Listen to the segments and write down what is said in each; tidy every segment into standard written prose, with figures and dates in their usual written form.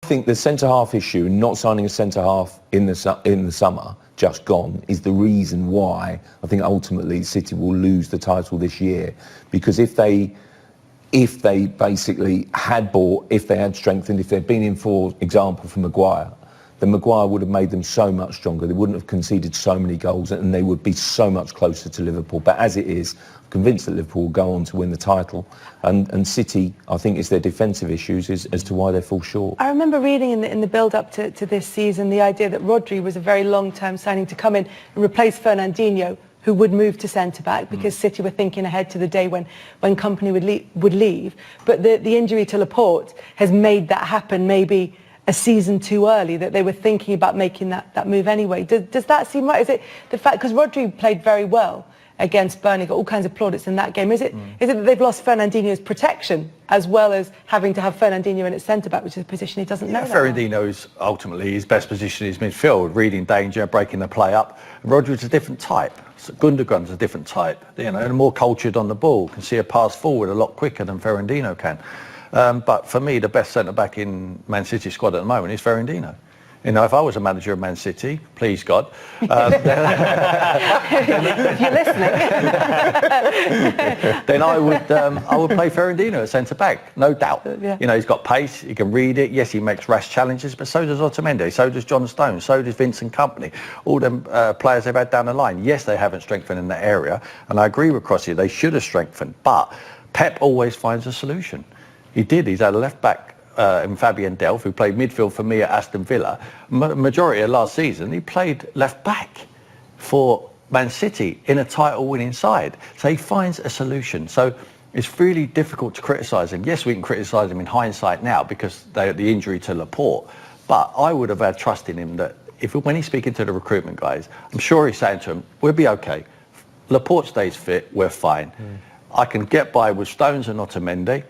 think the centre-half issue, not signing a centre-half in the summer, just gone, is the reason why I think ultimately City will lose the title this year. Because if they basically had bought, if they had strengthened, if they'd been in, for example, for Maguire, then Maguire would have made them so much stronger. They wouldn't have conceded so many goals and they would be so much closer to Liverpool. But as it is, I'm convinced that Liverpool will go on to win the title. And City, I think it's their defensive issues as to why they fall short. I remember reading in the build-up to this season the idea that Rodri was a very long-term signing to come in and replace Fernandinho, who would move to centre-back because City were thinking ahead to the day when Kompany would leave. But the injury to Laporte has made that happen maybe a season too early, that they were thinking about making that move anyway. Does that seem right? Is it the fact, because Rodri played very well against Burnley, got all kinds of plaudits in that game. Is it that they've lost Fernandinho's protection as well as having to have Fernandinho in at centre-back, which is a position he doesn't know? Fernandinho's ultimately his best position is midfield, reading danger, breaking the play up. Rodri's a different type. Gundogan's a different type, and more cultured on the ball, can see a pass forward a lot quicker than Fernandinho can. But for me, the best centre-back in Man City squad at the moment is Fernandinho. If I was a manager of Man City, please God, if you're listening, then I would play Fernandinho at centre back, no doubt. Yeah. He's got pace, he can read it. Yes, he makes rash challenges, but so does Otamendi, so does John Stones, so does Vincent Kompany. All them players they've had down the line. Yes, they haven't strengthened in that area, and I agree with Crossy, they should have strengthened. But Pep always finds a solution. He did. He's had a left back. In Fabian Delph, who played midfield for me at Aston Villa, majority of last season, he played left back for Man City in a title-winning side. So he finds a solution. So it's really difficult to criticise him. Yes, we can criticise him in hindsight now because the injury to Laporte, but I would have had trust in him that when he's speaking to the recruitment guys, I'm sure he's saying to them, we'll be okay. Laporte stays fit, we're fine. I can get by with Stones and Otamendi.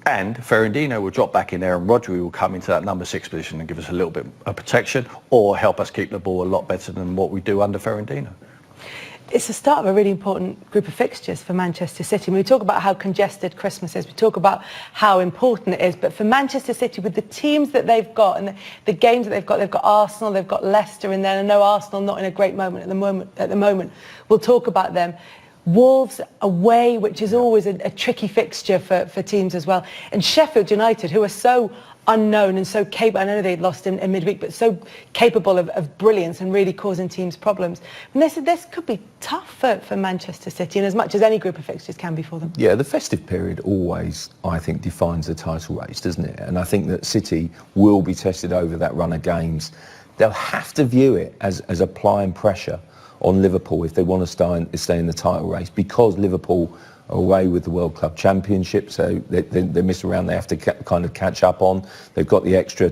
And Fernandinho will drop back in there and Rodri will come into that number 6 position and give us a little bit of protection or help us keep the ball a lot better than what we do under Fernandinho. It's the start of a really important group of fixtures for Manchester City. We talk about how congested Christmas is, we talk about how important it is, but for Manchester City, with the teams that they've got and the games that they've got Arsenal, they've got Leicester in there, and I know Arsenal not in a great moment at the moment. We'll talk about them. Wolves away, which is always a tricky fixture for teams as well. And Sheffield United, who are so unknown and so capable, I know they'd lost in midweek, but so capable of brilliance and really causing teams problems. And this could be tough for Manchester City, and as much as any group of fixtures can be for them. Yeah, the festive period always, I think, defines the title race, doesn't it? And I think that City will be tested over that run of games. They'll have to view it as applying pressure on Liverpool if they want to stay in the title race, because Liverpool are away with the World Club Championship, so they miss around. They have to kind of catch up on. They've got the extra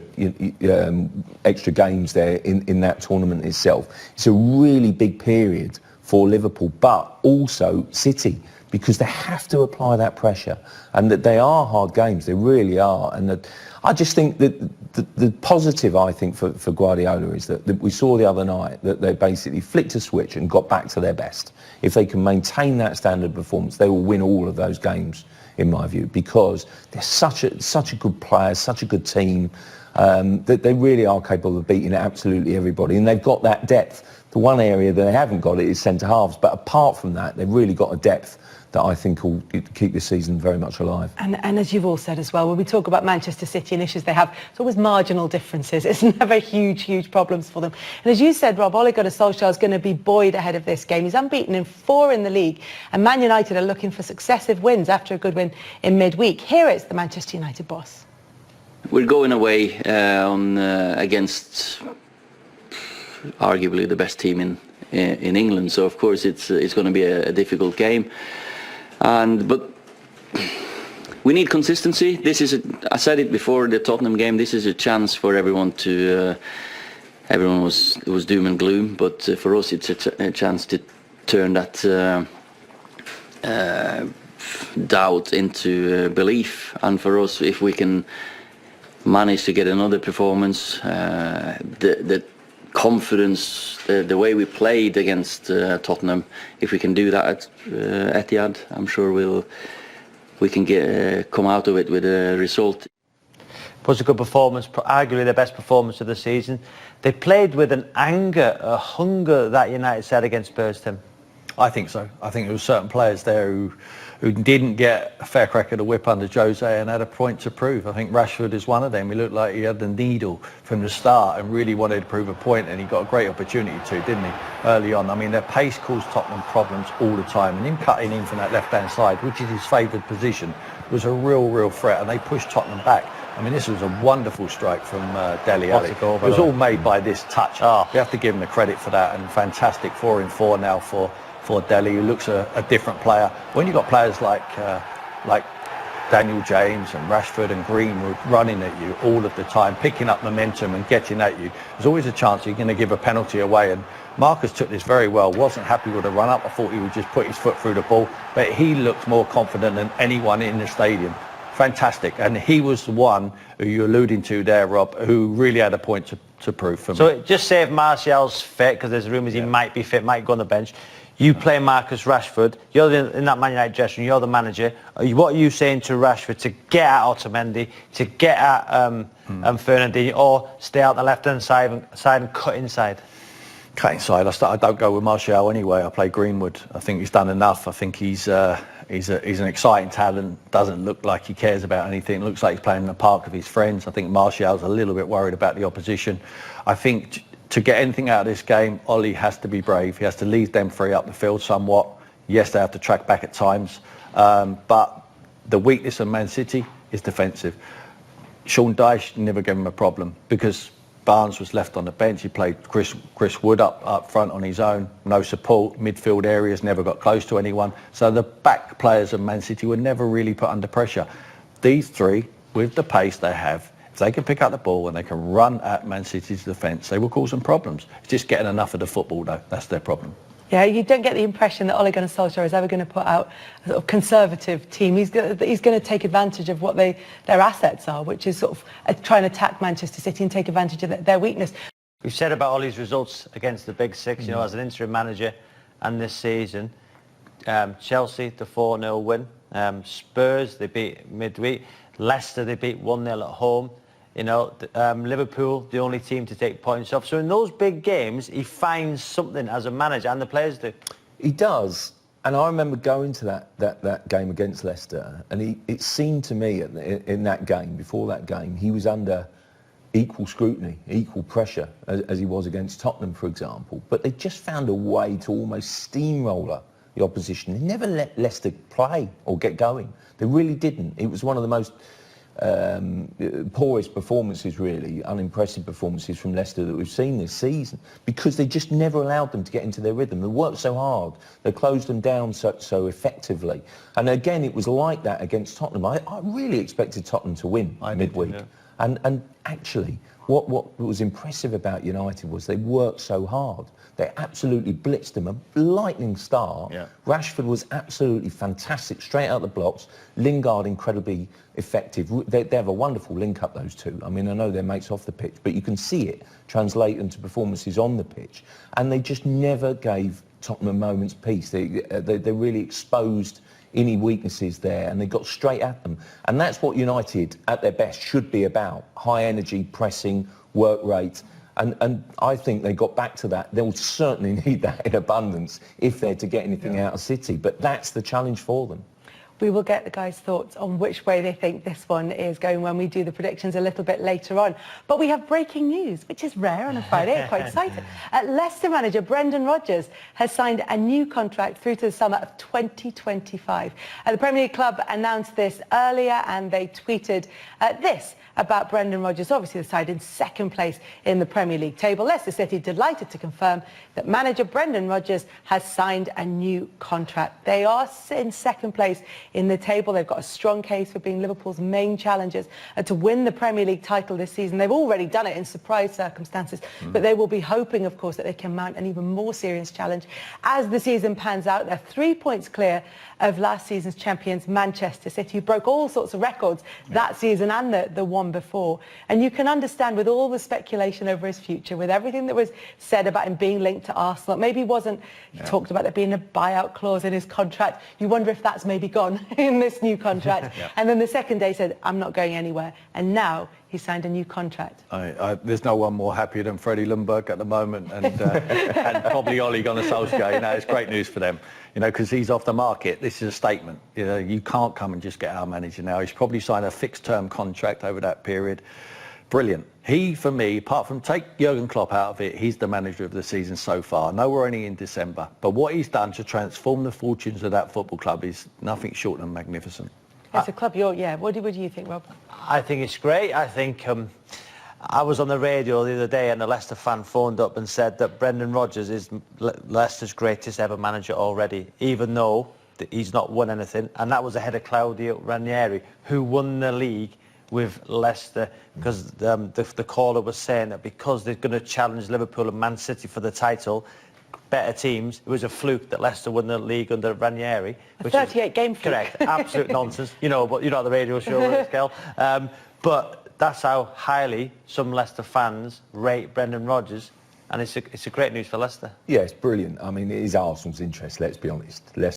games there in that tournament itself. It's a really big period for Liverpool, but also City, because they have to apply that pressure, and that they are hard games. They really are, and that I just think that the positive, I think, for Guardiola is that we saw the other night that they basically flicked a switch and got back to their best. If they can maintain that standard performance, they will win all of those games, in my view, because they're such a good player, such a good team, that they really are capable of beating absolutely everybody, and they've got that depth. The one area that they haven't got it is centre halves, but apart from that, they've really got a depth that I think will keep this season very much alive. And as you've all said as well, when we talk about Manchester City and issues they have, it's always marginal differences. It's never huge problems for them. And as you said, Rob, Ole Gunnar Solskjaer is going to be buoyed ahead of this game. He's unbeaten in 4 in the league, and Man United are looking for successive wins after a good win in midweek. Here it's the Manchester United boss. We're going away against arguably the best team in England, so of course it's going to be a difficult game. But we need consistency. This is I said it before the Tottenham game. This is a chance for everyone to. Everyone was doom and gloom, but for us it's a chance to turn that doubt into belief. And for us, if we can manage to get another performance, the confidence, the way we played against Tottenham, if we can do that at Etihad, I'm sure we can come out of it with a result. was a good performance, arguably their best performance of the season. They played with an anger, a hunger that United said against Spurs, Tim. I think so. I think there were certain players there who didn't get a fair crack at the whip under Jose and had a point to prove. I think Rashford is one of them. He looked like he had the needle from the start and really wanted to prove a point, and he got a great opportunity to, didn't he, early on. I mean, their pace caused Tottenham problems all the time, and him cutting in from that left-hand side, which is his favoured position, was a real threat, and they pushed Tottenham back. I mean, this was a wonderful strike from Dele Alli. It was all made by this touch. We have to give him the credit for that, and fantastic 4-in-4 now for Dele, who looks a different player. When you've got players like Daniel James and Rashford and Greenwood running at you all of the time, picking up momentum and getting at you, there's always a chance you're going to give a penalty away. And Marcus took this very well, wasn't happy with the run-up. I thought he would just put his foot through the ball, but he looked more confident than anyone in the stadium. Fantastic. And he was the one who you're alluding to there, Rob, who really had a point to prove for me. So just say if Martial's fit, because there's rumours he might be fit, might go on the bench. You play Marcus Rashford. You're in that Man United dressing room. You're the manager. What are you saying to Rashford to get at Otamendi, to get at Fernandinho, or stay out the left-hand side and cut inside? Cut inside. I don't go with Martial anyway. I play Greenwood. I think he's done enough. I think he's an exciting talent. Doesn't look like he cares about anything. Looks like he's playing in the park with his friends. I think Martial's a little bit worried about the opposition. I think to get anything out of this game, Ollie has to be brave. He has to leave them free up the field somewhat. Yes, they have to track back at times. But the weakness of Man City is defensive. Sean Dyche never gave him a problem because Barnes was left on the bench. He played Chris Wood up front on his own. No support. Midfield areas never got close to anyone. So the back players of Man City were never really put under pressure. These three, with the pace they have, if they can pick up the ball and they can run at Man City's defence, they will cause them problems. It's just getting enough of the football, though. That's their problem. Yeah, you don't get the impression that Ole Gunnar Solskjaer is ever going to put out a sort of conservative team. He's going to take advantage of what their assets are, which is sort of try and attack Manchester City and take advantage of their weakness. We've said about Ole's results against the Big Six, you know, as an interim manager, and this season. Chelsea, the 4-0 win. Spurs, they beat midweek. Leicester, they beat 1-0 at home. You know, Liverpool, the only team to take points off. So in those big games, he finds something as a manager, and the players do. He does. And I remember going to that game against Leicester, and it seemed to me in that game, before that game, he was under equal scrutiny, equal pressure, as he was against Tottenham, for example. But they just found a way to almost steamroller the opposition. They never let Leicester play or get going. They really didn't. It was one of the most poorest performances, really, unimpressive performances from Leicester that we've seen this season, because they just never allowed them to get into their rhythm. They worked so hard, they closed them down so effectively. And again, it was like that against Tottenham. I really expected Tottenham to win midweek. Yeah. And actually, what was impressive about United was they worked so hard. They absolutely blitzed them. A lightning start. Yeah. Rashford was absolutely fantastic, straight out the blocks. Lingard incredibly effective. They have a wonderful link up, those two. I mean, I know they're mates off the pitch, but you can see it translate into performances on the pitch. And they just never gave Tottenham a moment's peace. They really exposed any weaknesses there, and they got straight at them. And that's what United, at their best, should be about. High energy, pressing, work rate. And I think they got back to that. They'll certainly need that in abundance if they're to get anything out of City. But that's the challenge for them. We will get the guys' thoughts on which way they think this one is going when we do the predictions a little bit later on. But we have breaking news, which is rare on a Friday. I'm quite excited. Leicester manager Brendan Rodgers has signed a new contract through to the summer of 2025. The Premier League club announced this earlier, and they tweeted this about Brendan Rodgers. Obviously, the side in second place in the Premier League table. Leicester City delighted to confirm that manager Brendan Rodgers has signed a new contract. They are in second place in the table. They've got a strong case for being Liverpool's main challengers to win the Premier League title this season. They've already done it in surprise circumstances, but they will be hoping, of course, that they can mount an even more serious challenge as the season pans out. They're 3 points clear of last season's champions Manchester City, who broke all sorts of records that season and the one before. And you can understand, with all the speculation over his future, with everything that was said about him being linked to Arsenal, maybe he talked about there being a buyout clause in his contract. You wonder if that's maybe gone in this new contract. And then the second day said, I'm not going anywhere. And now he signed a new contract. There's no one more happier than Freddie Ljungberg at the moment, and probably Ole Gunnar Solskjaer. You know, it's great news for them. You know, because he's off the market. This is a statement. You know, you can't come and just get our manager now. He's probably signed a fixed-term contract over that period. Brilliant. He, for me, apart from take Jurgen Klopp out of it, he's the manager of the season so far. No, we're only in December. But what he's done to transform the fortunes of that football club is nothing short than magnificent. As a club, what do you think, Rob? I think it's great. I think I was on the radio the other day and a Leicester fan phoned up and said that Brendan Rodgers is Leicester's greatest ever manager already, even though he's not won anything. And that was ahead of Claudio Ranieri, who won the league with Leicester, because the caller was saying that because they're going to challenge Liverpool and Man City for the title, better teams, it was a fluke that Leicester won the league under Ranieri. A 38-game fluke. Correct, absolute nonsense. You know, but you're not the radio show, Kel. But that's how highly some Leicester fans rate Brendan Rodgers, and it's a great news for Leicester. Yeah, it's brilliant. I mean, it is Arsenal's interest, let's be honest. Leicester